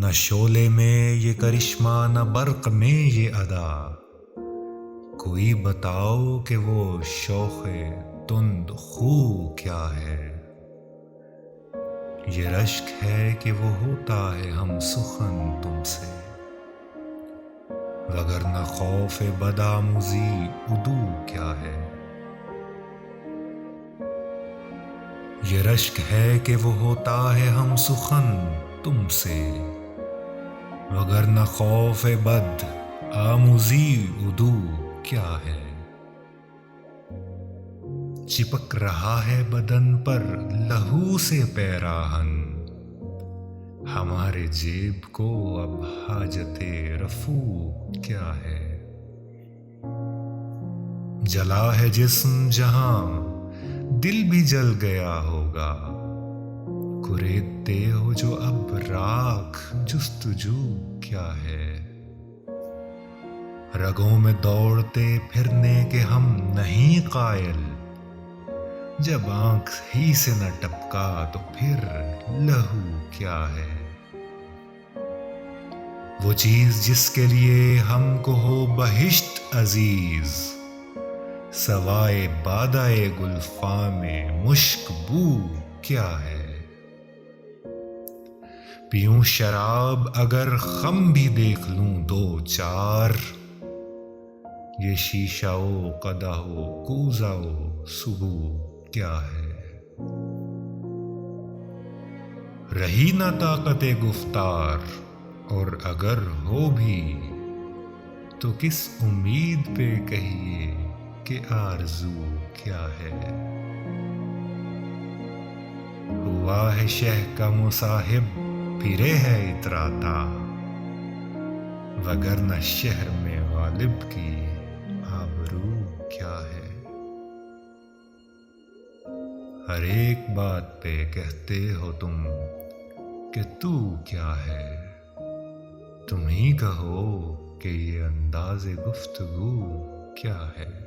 نہ شعلے میں یہ کرشمہ نہ برق میں یہ ادا، کوئی بتاؤ کہ وہ شوق تند خو کیا ہے۔ یہ رشک ہے کہ وہ ہوتا ہے ہم سخن تم سے، وگرنہ خوف بدآموزی عدو کیا ہے۔ یہ رشک ہے کہ وہ ہوتا ہے ہم سخن تم سے، وگرنہ خوف بد آموزی عدو کیا ہے۔ چپک رہا ہے بدن پر لہو سے پیراہن، ہمارے جیب کو اب حاجت رفو کیا ہے۔ جلا ہے جسم جہاں دل بھی جل گیا ہوگا، کریدتے ہو جو اب راکھ جستجو کیا ہے۔ رگوں میں دوڑتے پھرنے کے ہم نہیں قائل، جب آنکھ ہی سے نہ ٹپکا تو پھر لہو کیا ہے۔ وہ چیز جس کے لیے ہم کو ہو بہشت عزیز، سوائے بادائے گلفام میں مشک بو کیا ہے۔ پیوں شراب اگر خم بھی دیکھ لوں دو چار، یہ شیشہ و قدح و کوزہ و سبو کیا ہے۔ رہی نہ طاقت گفتار، اور اگر ہو بھی تو کس امید پہ کہیے کہ آرزو کیا ہے۔ ہوا ہے شہ کا مصاحب پھرے ہے اتراتا، وگرنہ شہر میں غالب کی آبرو کیا ہے۔ ہر ایک بات پہ کہتے ہو تم کہ تو کیا ہے، تم ہی کہو کہ یہ انداز گفتگو کیا ہے۔